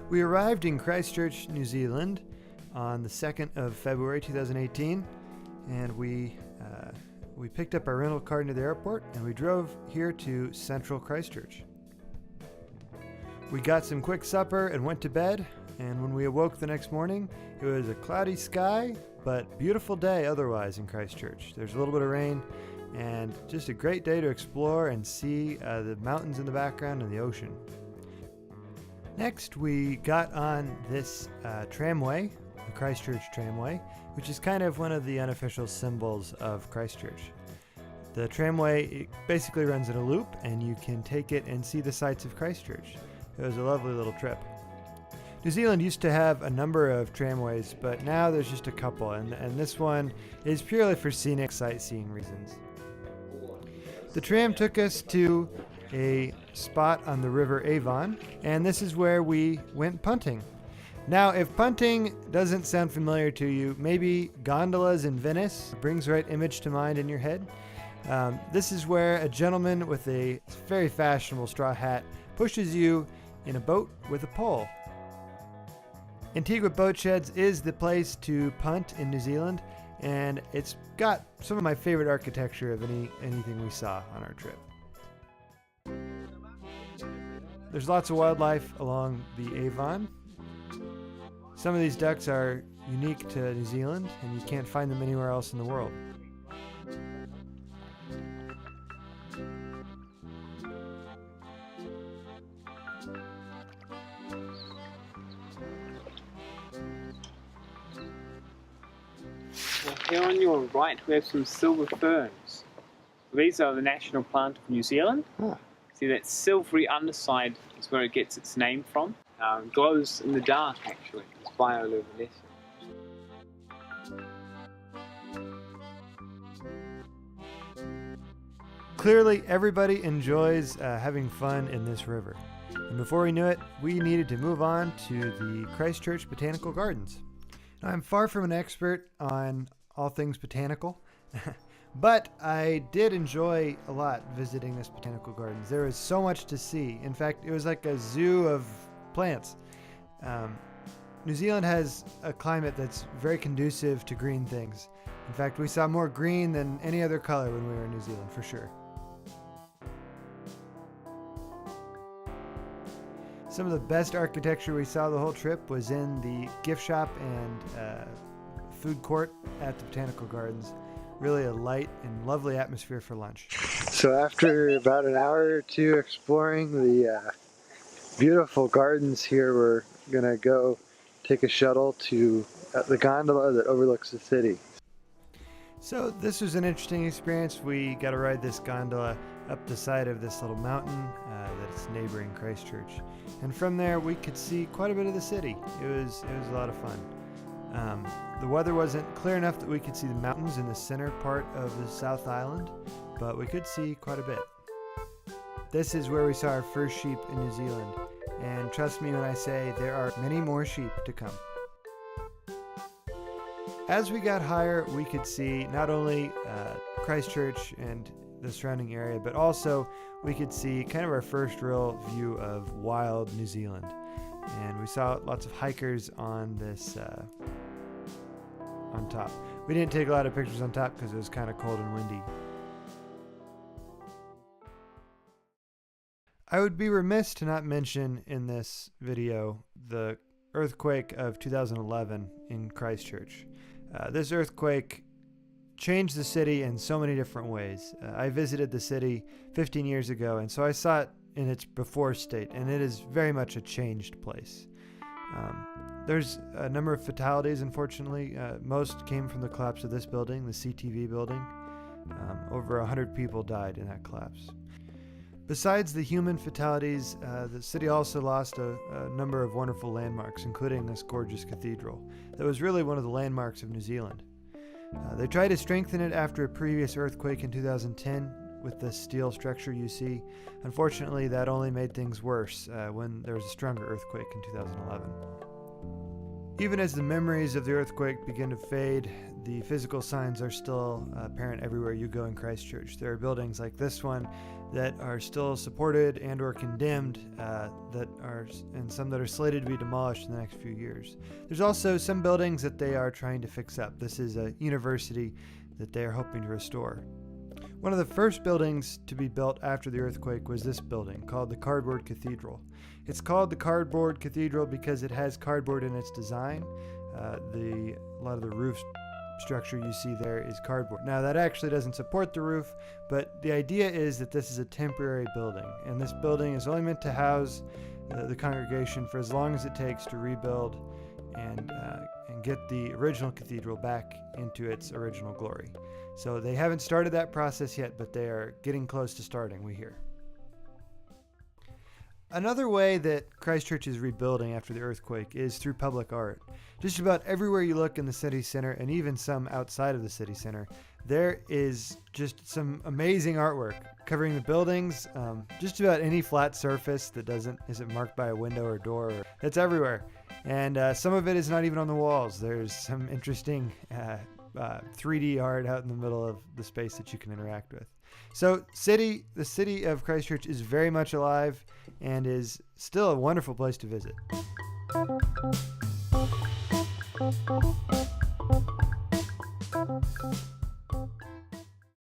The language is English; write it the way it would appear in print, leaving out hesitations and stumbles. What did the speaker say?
We arrived in Christchurch, New Zealand on the 2nd of February 2018, and we picked up our rental car near the airport and we drove here to central Christchurch. We got some quick supper and went to bed, and when we awoke the next morning, it was a cloudy sky, but beautiful day otherwise in Christchurch. There's a little bit of rain, and just a great day to explore and see the mountains in the background and the ocean. Next, we got on this tramway, the Christchurch tramway, which is kind of one of the unofficial symbols of Christchurch. The tramway basically runs in a loop, and you can take it and see the sights of Christchurch. It was a lovely little trip. New Zealand used to have a number of tramways, but now there's just a couple, and this one is purely for scenic sightseeing reasons. The tram took us to a spot on the River Avon, and this is where we went punting. Now, if punting doesn't sound familiar to you, maybe gondolas in Venice brings the right image to mind in your head. This is where a gentleman with a very fashionable straw hat pushes you in a boat with a pole. Antigua Boat Sheds is the place to punt in New Zealand, and it's got some of my favorite architecture of anything we saw on our trip. There's lots of wildlife along the Avon. Some of these ducks are unique to New Zealand, and you can't find them anywhere else in the world. Well, here on your right we have some silver ferns. These are the national plant of New Zealand. See, that silvery underside is where it gets its name from. Glows in the dark, actually. It's bioluminescent. Clearly, everybody enjoys having fun in this river. And before we knew it, we needed to move on to the Christchurch Botanical Gardens. Now, I'm far from an expert on all things botanical, but I did enjoy a lot visiting this botanical gardens. There was so much to see. In fact, it was like a zoo of plants. New Zealand has a climate that's very conducive to green things. In fact, we saw more green than any other color when we were in New Zealand, for sure. Some of the best architecture we saw the whole trip was in the gift shop and food court at the Botanical Gardens. Really a light and lovely atmosphere for lunch. So after about an hour or two exploring the beautiful gardens here, we're gonna go take a shuttle to the gondola that overlooks the city. So this was an interesting experience. We got to ride this gondola up the side of this little mountain that's neighboring Christchurch. And from there we could see quite a bit of the city. It was a lot of fun. The weather wasn't clear enough that we could see the mountains in the center part of the South Island, but we could see quite a bit. This is where we saw our first sheep in New Zealand, and trust me when I say there are many more sheep to come. As we got higher, we could see not only Christchurch and the surrounding area, but also we could see kind of our first real view of wild New Zealand. And we saw lots of hikers on this on top. We didn't take a lot of pictures on top because it was kind of cold and windy. I would be remiss to not mention in this video the earthquake of 2011 in Christchurch. This earthquake changed the city in so many different ways. I visited the city 15 years ago, and so I saw it in its before state, and it is very much a changed place. There's a number of fatalities, unfortunately. Most came from the collapse of this building, the CTV building. Over 100 people died in that collapse. Besides the human fatalities, the city also lost a number of wonderful landmarks, including this gorgeous cathedral that was really one of the landmarks of New Zealand. They tried to strengthen it after a previous earthquake in 2010 with the steel structure you see. Unfortunately, that only made things worse when there was a stronger earthquake in 2011. Even as the memories of the earthquake begin to fade, the physical signs are still apparent everywhere you go in Christchurch. There are buildings like this one that are still supported and or condemned, and some that are slated to be demolished in the next few years. There's also some buildings that they are trying to fix up. This is a university that they are hoping to restore. One of the first buildings to be built after the earthquake was this building called the Cardboard Cathedral. It's called the Cardboard Cathedral because it has cardboard in its design. A lot of the roof structure you see there is cardboard. Now that actually doesn't support the roof, but the idea is that this is a temporary building, and this building is only meant to house the congregation for as long as it takes to rebuild and get the original cathedral back into its original glory. So they haven't started that process yet, but they are getting close to starting, we hear. Another way that Christchurch is rebuilding after the earthquake is through public art. Just about everywhere you look in the city center, and even some outside of the city center, there is just some amazing artwork covering the buildings. Just about any flat surface that isn't marked by a window or door, it's everywhere. And some of it is not even on the walls. There's some interesting 3D art out in the middle of the space that you can interact with. So the city of Christchurch is very much alive and is still a wonderful place to visit.